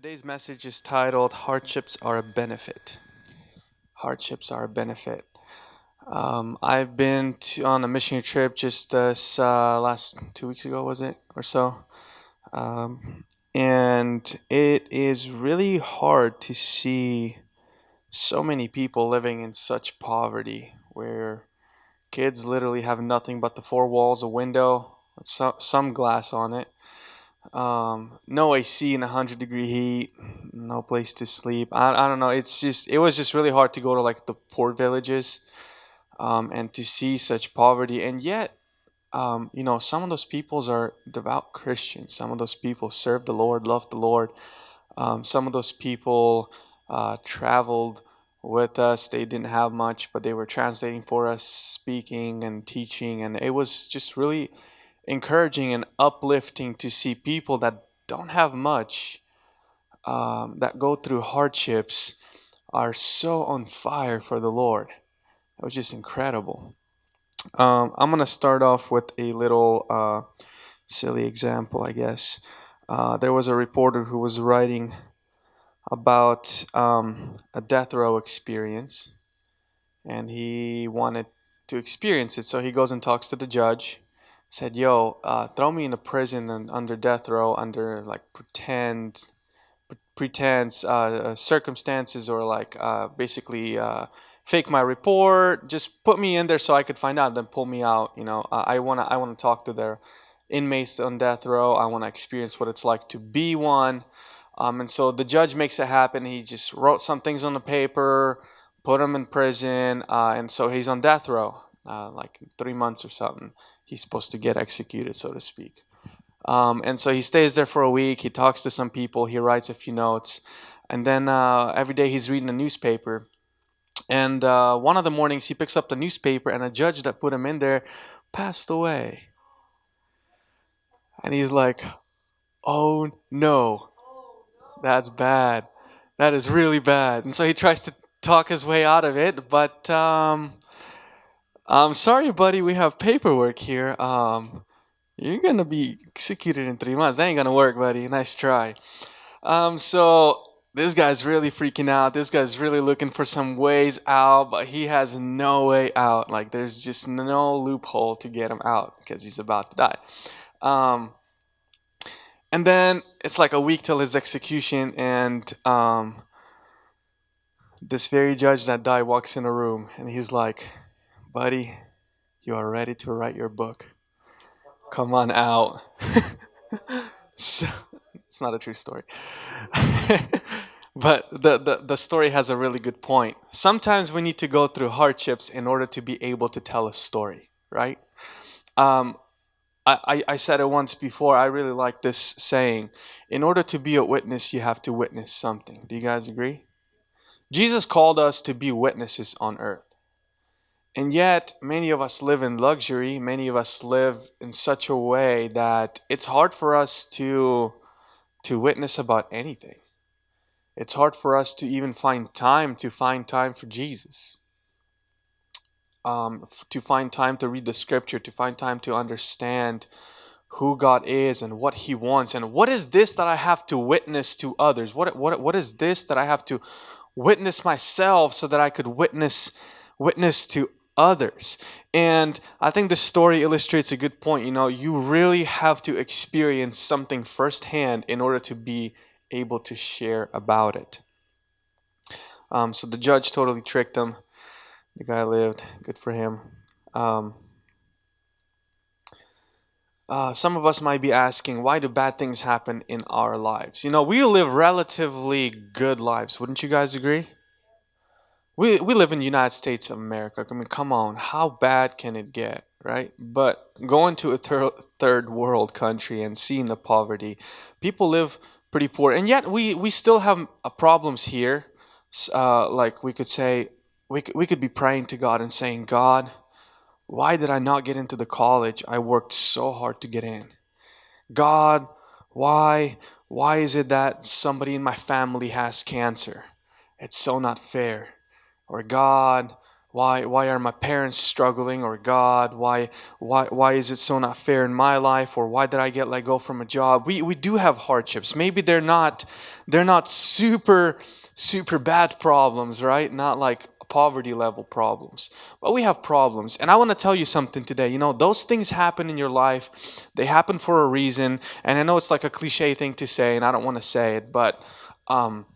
Today's message is titled Hardships Are a Benefit. Hardships are a benefit. I've been on a missionary trip just this last 2 weeks ago, was it, or so? And it is really hard to see so many people living in such poverty where kids literally have nothing but the four walls, a window, some glass on it. No AC in 100-degree heat, no place to sleep. I don't know. It was just really hard to go to like the poor villages, and to see such poverty. And yet, some of those peoples are devout Christians. Some of those people serve the Lord, love the Lord. Some of those people traveled with us. They didn't have much, but they were translating for us, speaking and teaching, and it was just really encouraging and uplifting to see people that don't have much, that go through hardships, are so on fire for the Lord. It was just incredible. I'm going to start off with a little silly example, I guess. There was a reporter who was writing about a death row experience, and he wanted to experience it. So he goes and talks to the judge, said, "Yo, throw me in a prison and under death row, under like pretense circumstances, or like basically fake my report. Just put me in there so I could find out, then pull me out. I wanna talk to their inmates on death row. I want to experience what it's like to be one." And so the judge makes it happen. He just wrote some things on the paper, put him in prison, and so he's on death row, like 3 months or something. He's supposed to get executed, so to speak. And so he stays there for a week. He talks to some people. He writes a few notes, and then every day he's reading the newspaper. And one of the mornings he picks up the newspaper, and a judge that put him in there passed away. And he's like, "Oh no, that's bad. That is really bad." And so he tries to talk his way out of it, but I'm sorry, buddy, we have paperwork here. You're gonna be executed in 3 months. That ain't gonna work, buddy. Nice try. So this guy's really freaking out. This guy's really looking for some ways out, but he has no way out. Like, there's just no loophole to get him out because he's about to die. Um, and then it's like a week till his execution, and this very judge that died walks in a room, and he's like, "Buddy, you are ready to write your book. Come on out." So, it's not a true story. But the story has a really good point. Sometimes we need to go through hardships in order to be able to tell a story, right? Um, I said it once before. I really like this saying. In order to be a witness, you have to witness something. Do you guys agree? Jesus called us to be witnesses on earth. And yet, many of us live in luxury. Many of us live in such a way that it's hard for us to witness about anything. It's hard for us to even find time for Jesus, to find time to read the scripture, to find time to understand who God is and what He wants, and what is this that I have to witness to others? What is this that I have to witness myself so that I could witness to others? And I think this story illustrates a good point. You really have to experience something firsthand in order to be able to share about it. So the judge totally tricked him. The guy lived. Good for him. Some of us might be asking, why do bad things happen in our lives? We live relatively good lives. Wouldn't you guys agree? We live in the United States of America. I mean, come on, how bad can it get, right? But going to a third world country and seeing the poverty, people live pretty poor, and yet we still have problems here. Like we could say, we could be praying to God and saying, "God, why did I not get into the college I worked so hard to get in? God, why is it that somebody in my family has cancer? It's so not fair." Or, "God, why are my parents struggling, or God, why is it so not fair in my life, or why did I get let go from a job? We do have hardships. Maybe they're not super bad problems, right? Not like poverty level problems. But we have problems. And I want to tell you something today. Those things happen in your life. They happen for a reason. And I know it's like a cliche thing to say, and I don't want to say it, but um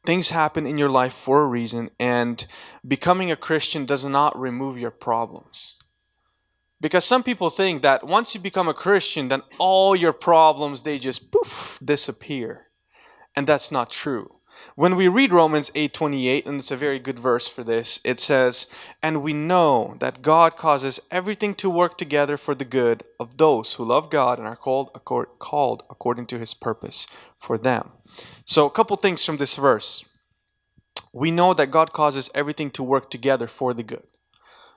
things happen in your life for a reason, and becoming a Christian does not remove your problems. Because some people think that once you become a Christian, then all your problems, they just poof disappear. And that's not true. When we read Romans 8:28, and it's a very good verse for this, it says, "And we know that God causes everything to work together for the good of those who love God and are called according to his purpose for them." So, a couple things from this verse. We know that God causes everything to work together for the good.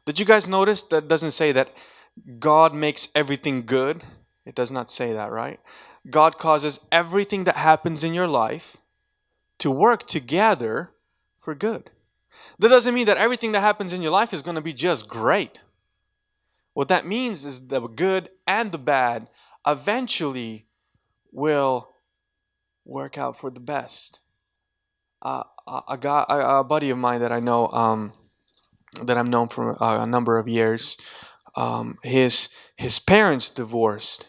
Did you guys notice that doesn't say that God makes everything good? It does not say that, right? God causes everything that happens in your life to work together for good. That doesn't mean that everything that happens in your life is going to be just great. What that means is the good and the bad eventually will work out for the best. A buddy of mine that I know, that I've known for a number of years, his parents divorced.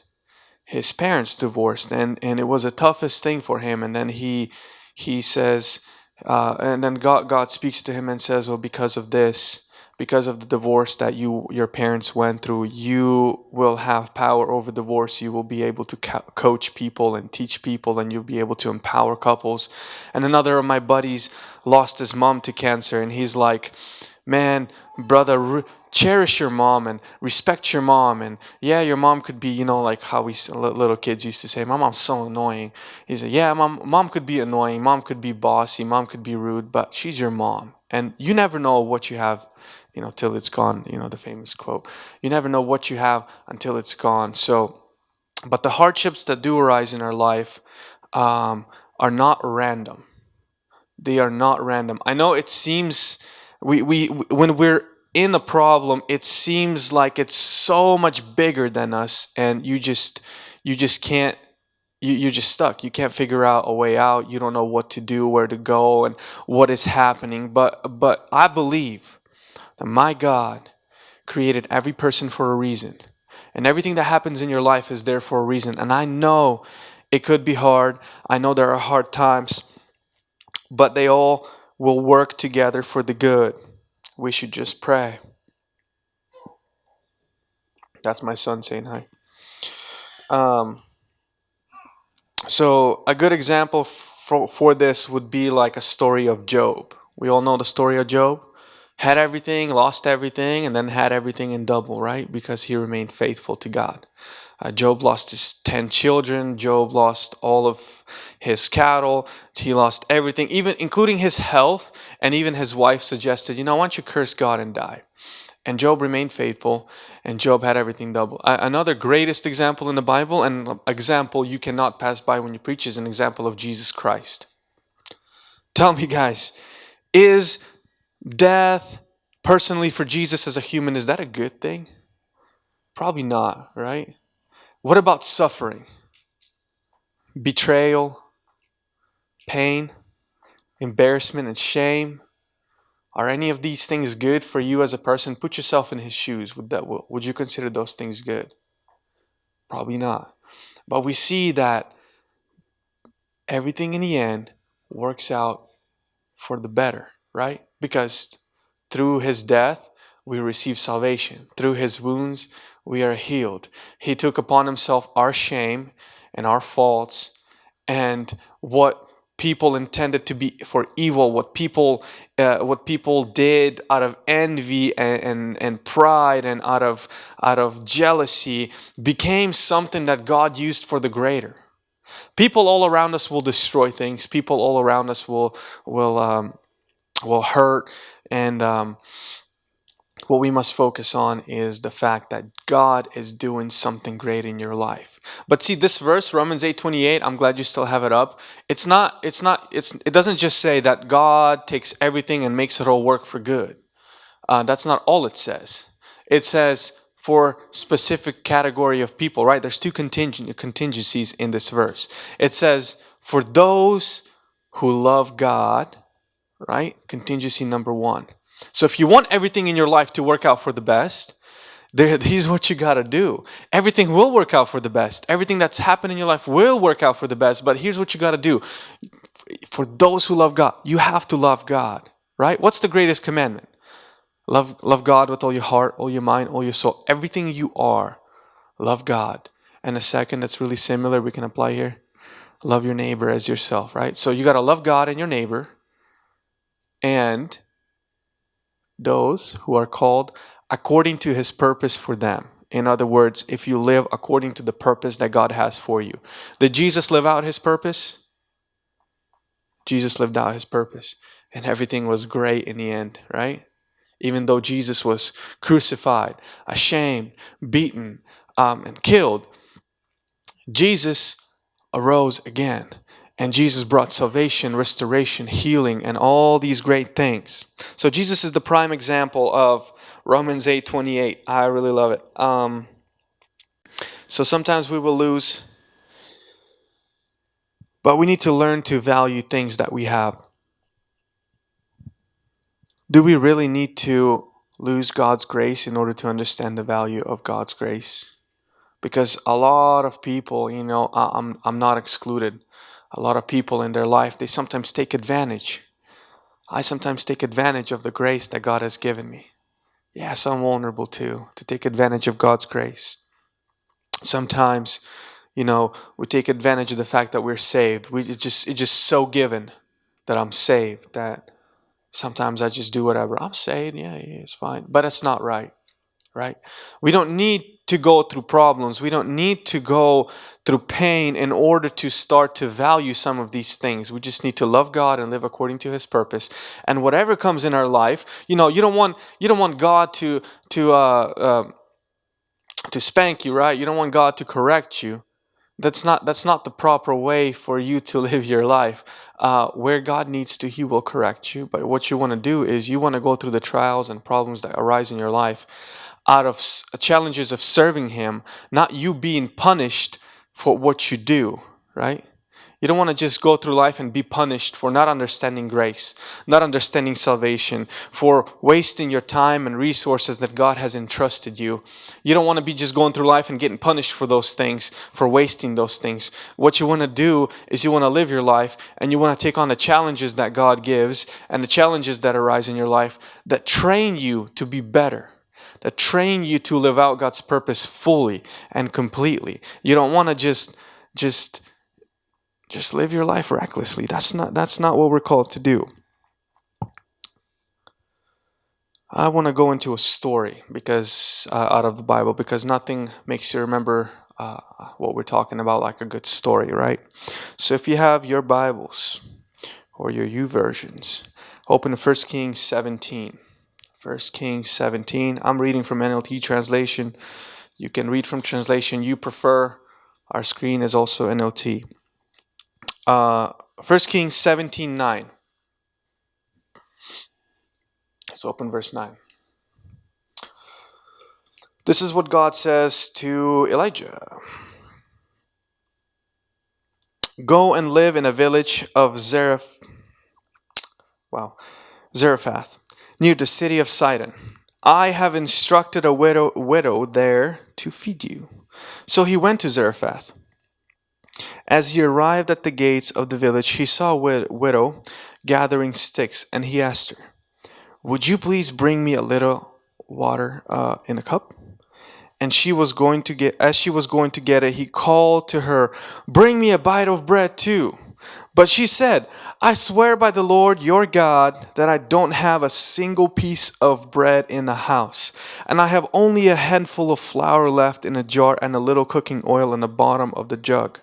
And it was the toughest thing for him. And then he says, and then God speaks to him and says, well, because of the divorce that your parents went through, you will have power over divorce. You will be able to coach people and teach people, and you'll be able to empower couples. And another of my buddies lost his mom to cancer, and he's like, man, brother, cherish your mom and respect your mom. And yeah, your mom could be, like how we little kids used to say, my mom's so annoying. He said, yeah, mom could be annoying, mom could be bossy, mom could be rude, but she's your mom. And you never know what you have, till it's gone, the famous quote. You never know what you have until it's gone. So, but the hardships that do arise in our life are not random. They are not random. I know it seems we when we're in a problem, it seems like it's so much bigger than us, and you just can't. You're just stuck. You can't figure out a way out. You don't know what to do, where to go, and what is happening. But I believe that my God created every person for a reason, and everything that happens in your life is there for a reason. And I know it could be hard. I know there are hard times, but they all will work together for the good. We should just pray. That's my son saying hi. Um, so a good example for this would be like a story of Job. We all know the story of Job. Had everything, lost everything, and then had everything in double, right? Because he remained faithful to God. Job lost his 10 children. Job lost all of his cattle. He lost everything, even including his health. And even his wife suggested, why don't you curse God and die? And Job remained faithful, and Job had everything double. Another greatest example in the Bible, and an example you cannot pass by when you preach, is an example of Jesus Christ. Tell me, guys, is death personally for Jesus as a human, is that a good thing? Probably not, right? What about suffering, betrayal, pain, embarrassment, and shame? Are any of these things good for you as a person? Put yourself in his shoes. Would you consider those things good? Probably not. But we see that everything in the end works out for the better, right? Because through his death, we receive salvation. Through his wounds, we are healed. He took upon himself our shame and our faults, and what people intended to be for evil, what people did out of envy and pride and out of jealousy, became something that God used for the greater. People all around us will destroy things. People all around us will hurt, and what we must focus on is the fact that God is doing something great in your life. But see, this verse, Romans 8:28, I'm glad you still have it up. It doesn't just say that God takes everything and makes it all work for good. That's not all it says. It says for specific category of people, right? There's two contingencies in this verse. It says for those who love God, right? Contingency number one. So if you want everything in your life to work out for the best, here's what you got to do. Everything will work out for the best. Everything that's happened in your life will work out for the best. But here's what you got to do. For those who love God, you have to love God, right? What's the greatest commandment? Love God with all your heart, all your mind, all your soul. Everything you are, love God. And a second that's really similar we can apply here. Love your neighbor as yourself, right? So you got to love God and your neighbor and those who are called according to his purpose for them. In other words, if you live according to the purpose that God has for you. Did Jesus live out his purpose? Jesus lived out his purpose. And everything was great in the end, right? Even though Jesus was crucified, ashamed, beaten, and killed, Jesus arose again. And Jesus brought salvation, restoration, healing, and all these great things. So Jesus is the prime example of Romans 8:28. I really love it. So sometimes we will lose, but we need to learn to value things that we have. Do we really need to lose God's grace in order to understand the value of God's grace? Because a lot of people, I'm not excluded. A lot of people in their life, they sometimes take advantage. I sometimes take advantage of the grace that God has given me. Yes, I'm vulnerable too, to take advantage of God's grace. Sometimes, we take advantage of the fact that we're saved. It's just so given that I'm saved that sometimes I just do whatever. I'm saved, yeah, it's fine. But it's not right. Right? We don't need to go through problems. We don't need to go through pain in order to start to value some of these things. We just need to love God and live according to his purpose. And whatever comes in our life, you don't want God to spank you, right? You don't want God to correct you. That's not the proper way for you to live your life. Where God needs to, he will correct you. But what you want to do is you want to go through the trials and problems that arise in your life out of challenges of serving him, not you being punished for what you do, right? You don't want to just go through life and be punished for not understanding grace, not understanding salvation, for wasting your time and resources that God has entrusted you. You don't want to be just going through life and getting punished for those things, for wasting those things. What you want to do is you want to live your life and you want to take on the challenges that God gives and the challenges that arise in your life that train you to be better, that train you to live out God's purpose fully and completely. You don't want to just live your life recklessly. That's not what we're called to do. I want to go into a story because out of the Bible, because nothing makes you remember what we're talking about like a good story, right? So if you have your Bibles or your YouVersions, open to 1 Kings 17. 1 Kings 17. I'm reading from NLT translation. You can read from translation you prefer. Our screen is also NLT. 1 Kings 17:9. Let's open verse 9. This is what God says to Elijah. Go and live in a village of Zarephath, near the city of Sidon. I have instructed a widow there to feed you. So he went to Zarephath. As he arrived at the gates of the village, he saw a widow gathering sticks, and he asked her, "Would you please bring me a little water in a cup?" And as she was going to get it, he called to her, "Bring me a bite of bread too." But she said, "I swear by the Lord your God that I don't have a single piece of bread in the house, and I have only a handful of flour left in a jar and a little cooking oil in the bottom of the jug.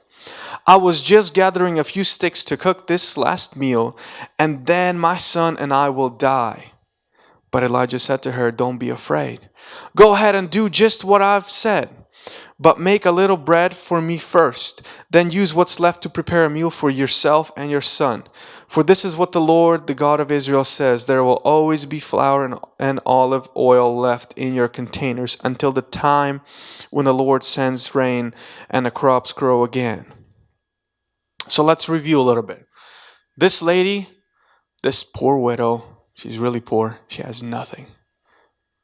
I was just gathering a few sticks to cook this last meal, and then my son and I will die." But Elijah said to her, "Don't be afraid. Go ahead and do just what I've said. But make a little bread for me first. Then use what's left to prepare a meal for yourself and your son. For this is what the Lord, the God of Israel, says: there will always be flour and olive oil left in your containers until the time when the Lord sends rain and the crops grow again. So let's review a little bit. This lady, this poor widow, she's really poor. She has nothing.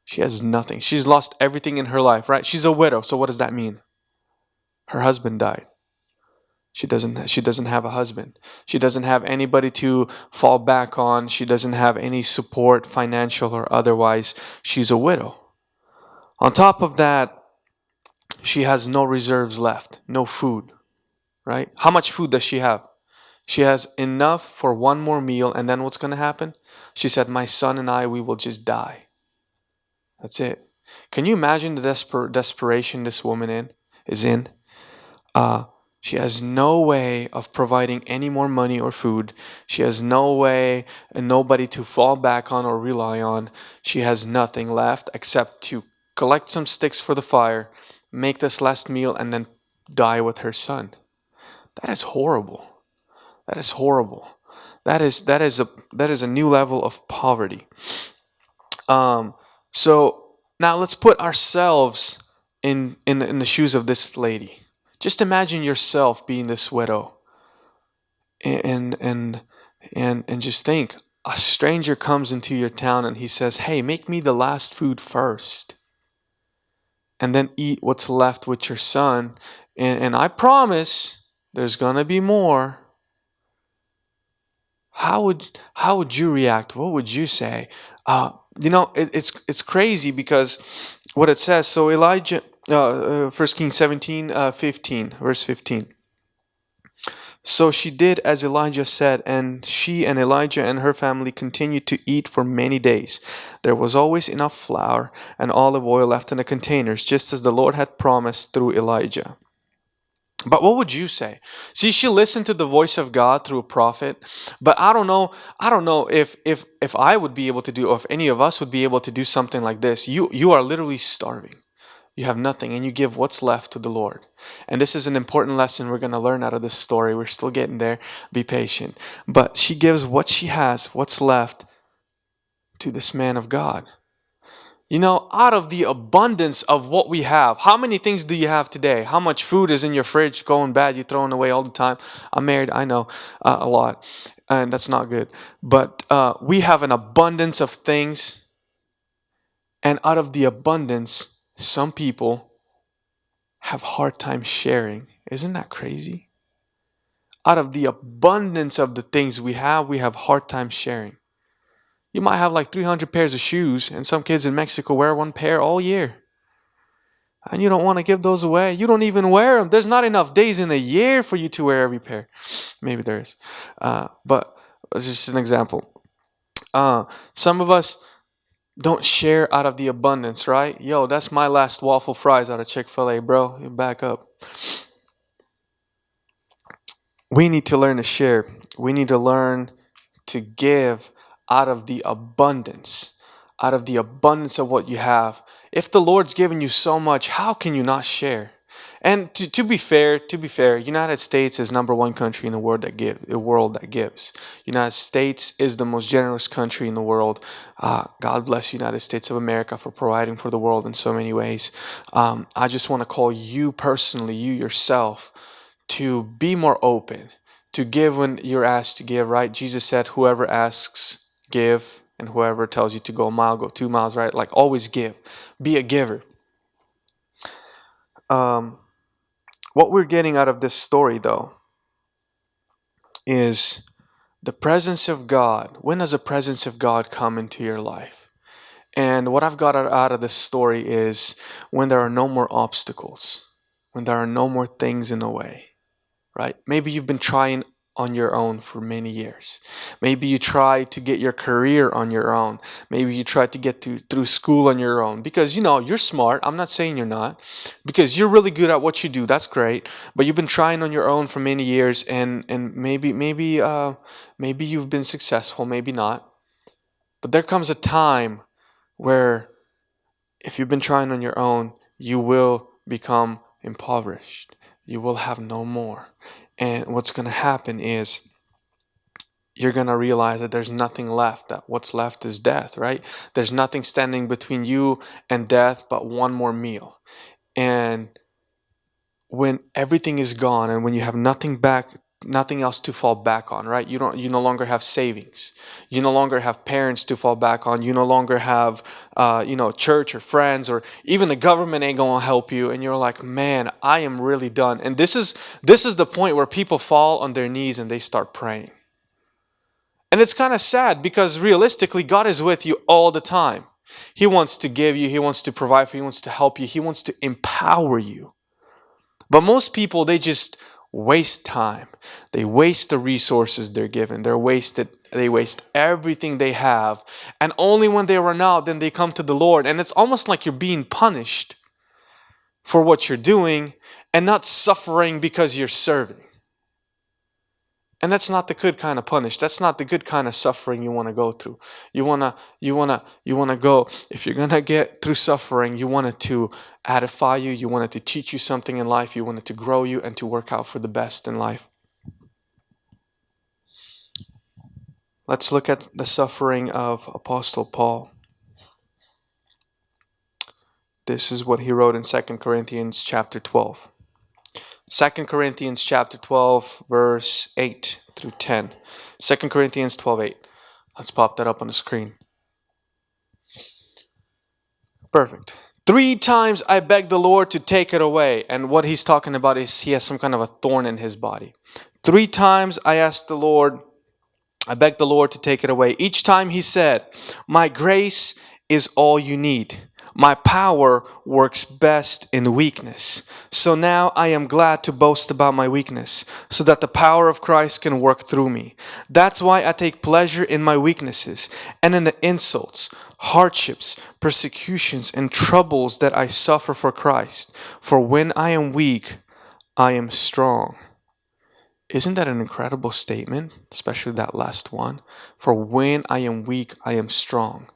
She has nothing. She's lost everything in her life, right? She's a widow. So what does that mean? Her husband died. She doesn't have a husband. She doesn't have anybody to fall back on. She doesn't have any support, financial or otherwise. She's a widow. On top of that, she has no reserves left, no food, right? How much food does she have? She has enough for one more meal, and then what's going to happen? She said, "My son and I, we will just die." That's it. Can you imagine the desperation this woman is in? Uh, she has no way of providing any more money or food. She has no way and nobody to fall back on or rely on. She has nothing left except to collect some sticks for the fire, make this last meal, and then die with her son. That is horrible. That is horrible. That is a new level of poverty. So now let's put ourselves in the shoes of this lady. Just imagine yourself being this widow, and and and just think, a stranger comes into your town and he says, "Hey, make me the last food first, and then eat what's left with your son, and I promise there's gonna be more." How would you react? What would you say? It's crazy because what it says. So Elijah, 1 Kings 17, 15, verse 15. So she did as Elijah said, and she and Elijah and her family continued to eat for many days. There was always enough flour and olive oil left in the containers, just as the Lord had promised through Elijah. But what would you say? See, she listened to the voice of God through a prophet, but I don't know. I don't know if I would be able to do, or if any of us would be able to do something like this. You are literally starving. You have nothing, and you give what's left to the Lord. And this is an important lesson we're going to learn out of this story. We're still getting there. Be patient. But she gives what she has, what's left, to this man of God. Out of the abundance of what we have, how many things do you have today? How much food is in your fridge going bad? You're throwing away all the time. I'm married, I know, a lot, and that's not good. But we have an abundance of things, and out of the abundance, some people have hard time sharing. Isn't that crazy? Out of the abundance of the things we have hard time sharing. You might have like 300 pairs of shoes, and some kids in Mexico wear one pair all year. And you don't want to give those away. You don't even wear them. There's not enough days in a year for you to wear every pair. Maybe there is. But it's just an example. Some of us don't share out of the abundance, right? Yo, that's my last waffle fries out of Chick-fil-A, bro. You back up. We need to learn to share. We need to learn to give out of the abundance, of what you have. If the Lord's given you so much, how can you not share? And to be fair, United States is number one country in the world that gives. United States is the most generous country in the world. God bless United States of America for providing for the world in so many ways. I just want to call you personally, you yourself, to be more open, to give when you're asked to give, right? Jesus said, whoever asks, give, and whoever tells you to go a mile, go 2 miles, right? Like, always give. Be a giver. What we're getting out of this story, though, is the presence of God. When does the presence of God come into your life? And what I've got out of this story is when there are no more obstacles, when there are no more things in the way. Right? Maybe you've been trying on your own for many years. Maybe you tried to get your career on your own. Maybe you tried to get through school on your own because you're smart. I'm not saying you're not, because you're really good at what you do. That's great. But you've been trying on your own for many years, and maybe you've been successful, maybe not. But there comes a time where if you've been trying on your own, you will become impoverished. You will have no more. And what's going to happen is you're going to realize that there's nothing left, that what's left is death, right? There's nothing standing between you and death but one more meal. And when everything is gone and when you have nothing else to fall back on, right? You no longer have savings. You no longer have parents to fall back on. You no longer have church or friends, or even the government ain't gonna help you. And you're like, man, I am really done. And this is the point where people fall on their knees and they start praying. And it's kind of sad, because realistically, God is with you all the time. He wants to give you, He wants to provide for you, He wants to help you, He wants to empower you. But most people, they just waste time. They waste the resources they're given. They waste everything they have. And only when they run out, then they come to the Lord. And it's almost like you're being punished for what you're doing and not suffering because you're serving. And that's not the good kind of punish. That's not the good kind of suffering you want to go through. You wanna go, if you're gonna get through suffering, you want it to edify you, you want it to teach you something in life, you want it to grow you and to work out for the best in life. Let's look at the suffering of Apostle Paul. This is what he wrote in 2 Corinthians chapter 12. 2 Corinthians chapter 12, verse 8 through 10. 2 Corinthians 12:8. Let's pop that up on the screen. Perfect. 3 times I begged the Lord to take it away. And what he's talking about is he has some kind of a thorn in his body. 3 times I begged the Lord to take it away. Each time he said, my grace is all you need. My power works best in weakness. So now I am glad to boast about my weakness, so that the power of Christ can work through me. That's why I take pleasure in my weaknesses and in the insults, hardships, persecutions, and troubles that I suffer for Christ. For when I am weak, I am strong. Isn't that an incredible statement? Especially that last one. For when I am weak, I am strong.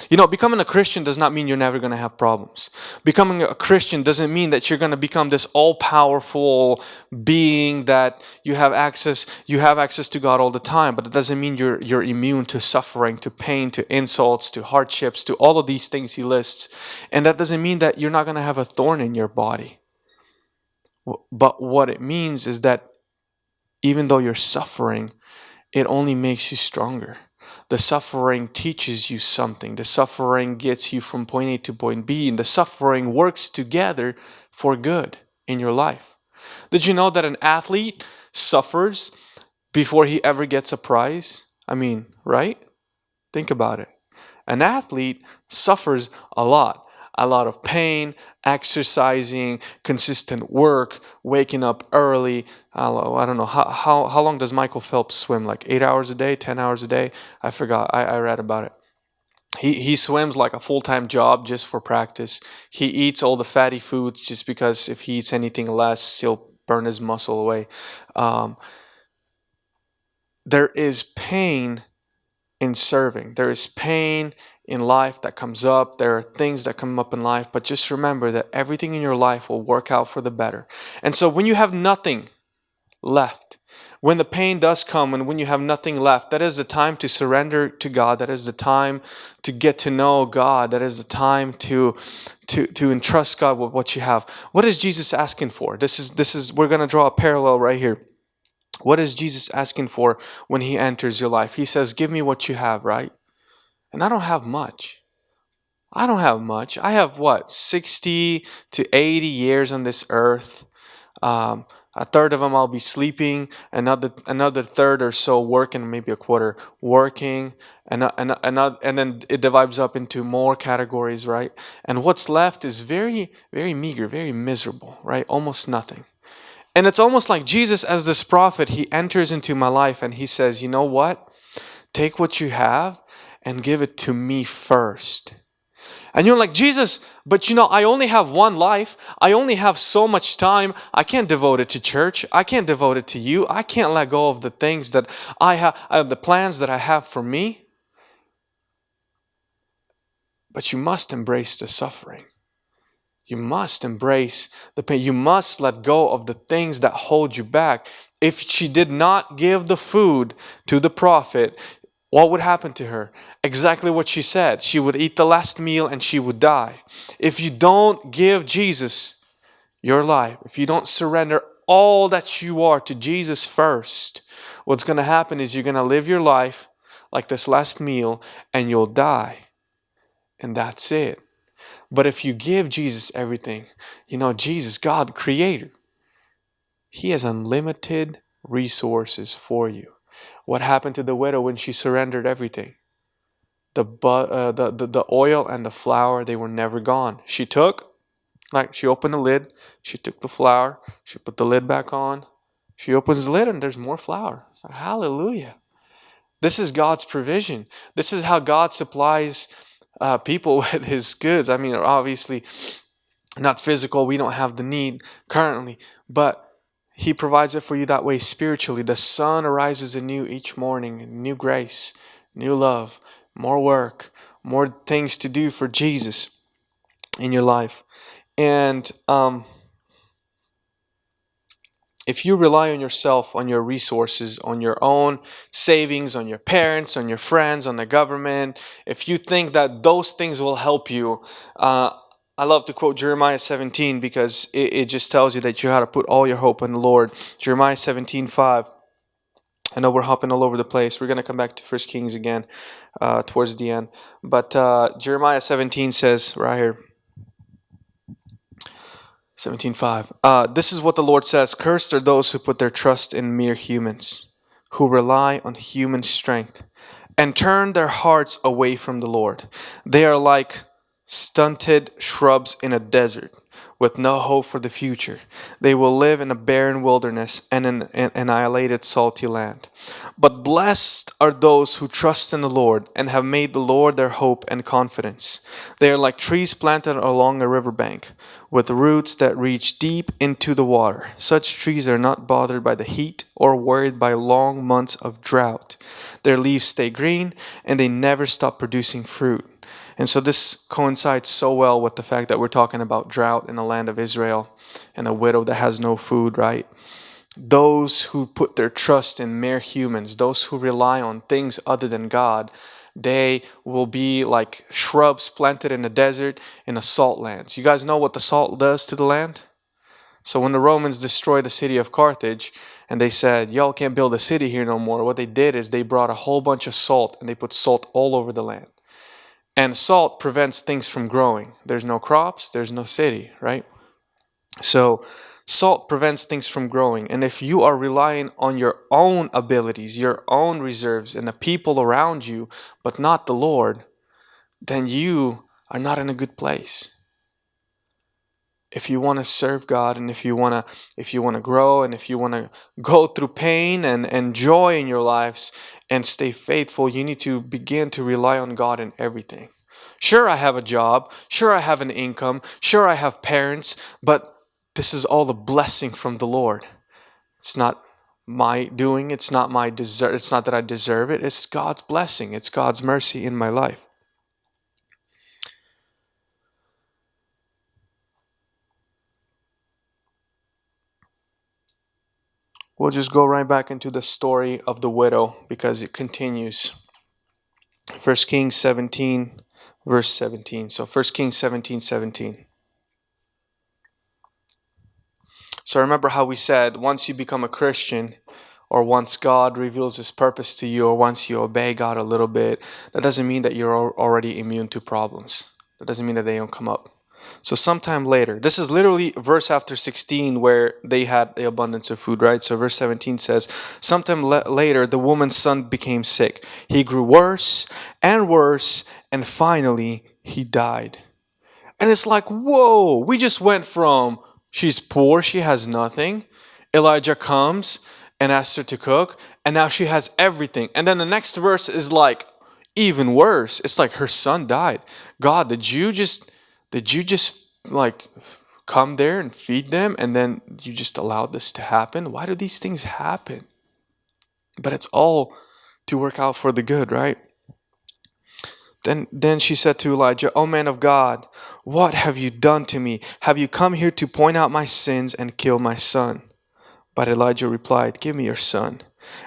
Becoming a Christian does not mean you're never going to have problems. Becoming a Christian doesn't mean that you're going to become this all-powerful being that you have access to God all the time. But it doesn't mean you're immune to suffering, to pain, to insults, to hardships, to all of these things he lists. And that doesn't mean that you're not going to have a thorn in your body. But what it means is that even though you're suffering, it only makes you stronger. The suffering teaches you something. The suffering gets you from point A to point B, and the suffering works together for good in your life. Did you know that an athlete suffers before he ever gets a prize? Right? Think about it. An athlete suffers a lot of pain, exercising, consistent work, waking up early. I don't know, how long does Michael Phelps swim? Like 8 hours a day, 10 hours a day? I forgot. I read about it. He swims like a full-time job just for practice. He eats all the fatty foods just because if he eats anything less, he'll burn his muscle away. There is pain in serving. There is pain in life that comes up. There are things that come up in life, but just remember that everything in your life will work out for the better. And so when you have nothing left, when the pain does come and when you have nothing left, that is the time to surrender to God. That is the time to get to know God. That is the time to entrust God with what you have. What is Jesus asking for? This is we're going to draw a parallel right here. What is Jesus asking for when he enters your life? He says, give me what you have, right? And I don't have much. I have 60 to 80 years on this earth. A third of them I'll be sleeping. Another third or so working, maybe a quarter working. And then it divides up into more categories, right? And what's left is very, very meager, very miserable, right? Almost nothing. And it's almost like Jesus, as this prophet, he enters into my life and he says, you know what? Take what you have and give it to me first. And you're like, Jesus, but I only have one life. I only have so much time. I can't devote it to church. I can't devote it to you. I can't let go of the things that I have, the plans that I have for me. But you must embrace the suffering. You must embrace the pain. You must let go of the things that hold you back. If she did not give the food to the prophet, what would happen to her? Exactly what she said. She would eat the last meal and she would die. If you don't give Jesus your life, if you don't surrender all that you are to Jesus first, what's going to happen is you're going to live your life like this last meal and you'll die. And that's it. But if you give Jesus everything, Jesus, God, Creator, He has unlimited resources for you. What happened to the widow when she surrendered everything? The oil and the flour, they were never gone. She opened the lid, she took the flour, she put the lid back on. She opens the lid and there's more flour. It's like, hallelujah. This is God's provision. This is how God supplies people with His goods. I mean, obviously, not physical. We don't have the need currently, but He provides it for you that way spiritually. The sun arises anew each morning, new grace, new love, more work, more things to do for Jesus in your life. And if you rely on yourself, on your resources, on your own savings, on your parents, on your friends, on the government, if you think that those things will help you, I love to quote Jeremiah 17 because it just tells you that you have to put all your hope in the Lord. Jeremiah 17:5. I know we're hopping all over the place. We're going to come back to 1 Kings again towards the end. But Jeremiah 17 says right here, 17:5. This is what the Lord says: Cursed are those who put their trust in mere humans, who rely on human strength, and turn their hearts away from the Lord. They are like stunted shrubs in a desert, with no hope for the future. They will live in a barren wilderness and in an annihilated salty land. But blessed are those who trust in the Lord and have made the Lord their hope and confidence. They are like trees planted along a riverbank, with roots that reach deep into the water. Such trees are not bothered by the heat or worried by long months of drought. Their leaves stay green and they never stop producing fruit. And so this coincides so well with the fact that we're talking about drought in the land of Israel and a widow that has no food, right? Those who put their trust in mere humans, those who rely on things other than God, they will be like shrubs planted in the desert in the salt lands. You guys know what the salt does to the land? So when the Romans destroyed the city of Carthage and they said, y'all can't build a city here no more, what they did is they brought a whole bunch of salt and they put salt all over the land. And salt prevents things from growing. There's no crops, there's no city, right? So salt prevents things from growing. And if you are relying on your own abilities, your own reserves, and the people around you, but not the Lord, then you are not in a good place. If you want to serve God and if you want to grow and if you want to go through pain and joy in your lives and stay faithful, you need to begin to rely on God in everything. Sure, I have a job. Sure, I have an income. Sure, I have parents, but this is all a blessing from the Lord. It's not my doing. It's not my desert. It's not that I deserve it. It's God's blessing. It's God's mercy in my life. We'll just go right back into the story of the widow because it continues. 1 Kings 17, verse 17. So 1 Kings 17:17. So remember how we said once you become a Christian, or once God reveals His purpose to you, or once you obey God a little bit, that doesn't mean that you're already immune to problems. That doesn't mean that they don't come up. So sometime later, this is literally verse after 16 where they had the abundance of food, right? So verse 17 says, sometime later, the woman's son became sick. He grew worse and worse, and finally he died. And it's like, whoa, we just went from she's poor, she has nothing. Elijah comes and asks her to cook, and now she has everything. And then the next verse is like even worse. It's like her son died. God, did you just like come there and feed them and then you just allowed this to happen? Why do these things happen? But it's all to work out for the good, right? Then she said to Elijah, O man of God, what have you done to me? Have you come here to point out my sins and kill my son? But Elijah replied, Give me your son.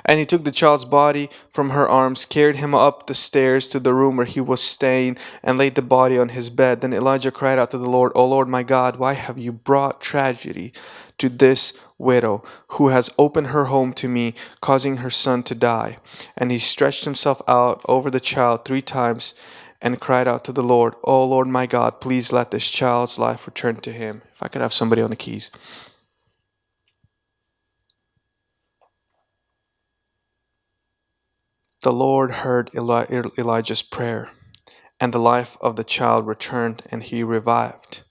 And he took the child's body from her arms, carried him up the stairs to the room where he was staying, and laid the body on his bed. Then Elijah cried out to the Lord, O Lord my God, why have you brought tragedy to this widow who has opened her home to me, causing her son to die? And he stretched himself out over the child 3 times and cried out to the Lord, O Lord my God, please let this child's life return to him. If I could have somebody on the keys. The Lord heard Elijah's prayer, and the life of the child returned, and he revived.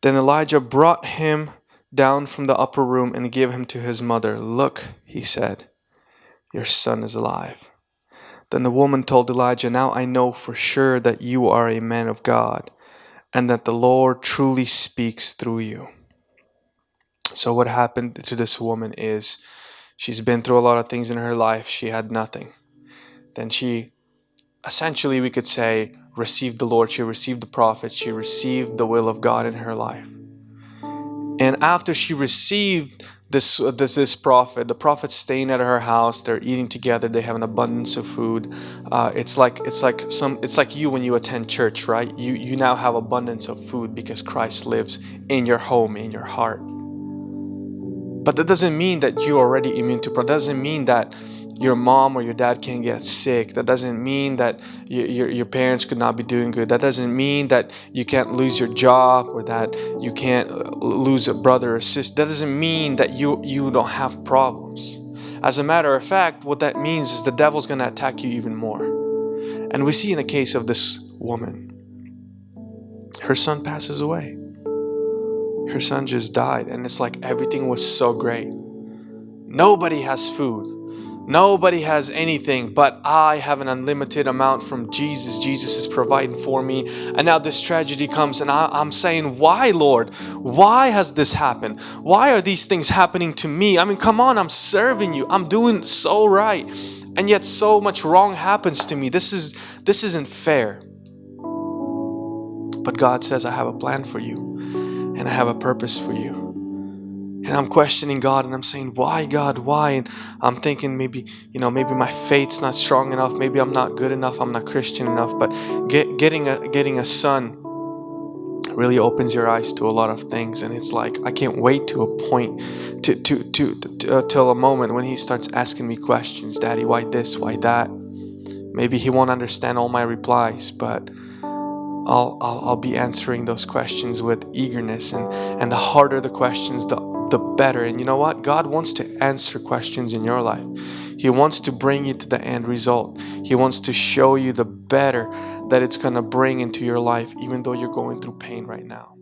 Then Elijah brought him down from the upper room and gave him to his mother. Look, he said, your son is alive. Then the woman told Elijah, Now I know for sure that you are a man of God, and that the Lord truly speaks through you. So what happened to this woman is she's been through a lot of things in her life. She had nothing. Then she, essentially we could say, received the Lord. She received the prophet. She received the will of God in her life. And after she received this prophet, the prophet's staying at her house. They're eating together. They have an abundance of food. It's like you when you attend church, right? You now have abundance of food because Christ lives in your home, in your heart. But that doesn't mean that you're already immune to problem. That doesn't mean that your mom or your dad can get sick. That doesn't mean that your parents could not be doing good. That doesn't mean that you can't lose your job or that you can't lose a brother or sister. That doesn't mean that you don't have problems. As a matter of fact, what that means is the devil's going to attack you even more. And we see in the case of this woman, her son passes away. Her son just died, and it's like everything was so great. Nobody has food. Nobody has anything, but I have an unlimited amount from Jesus. Jesus is providing for me. And now this tragedy comes, and I'm saying, why, Lord? Why has this happened? Why are these things happening to me? I mean, come on, I'm serving you. I'm doing so right. And yet so much wrong happens to me. This isn't fair. But God says, I have a plan for you, and I have a purpose for you. And I'm questioning God, and I'm saying, why, God, why? And I'm thinking maybe my faith's not strong enough. Maybe I'm not good enough. I'm not Christian enough. But getting a son really opens your eyes to a lot of things. And it's like, I can't wait to a point, till a moment when he starts asking me questions. Daddy, why this? Why that? Maybe he won't understand all my replies, but I'll be answering those questions with eagerness, and the harder the questions, the better. And you know what? God wants to answer questions in your life. He wants to bring you to the end result. He wants to show you the better that it's going to bring into your life, even though you're going through pain right now.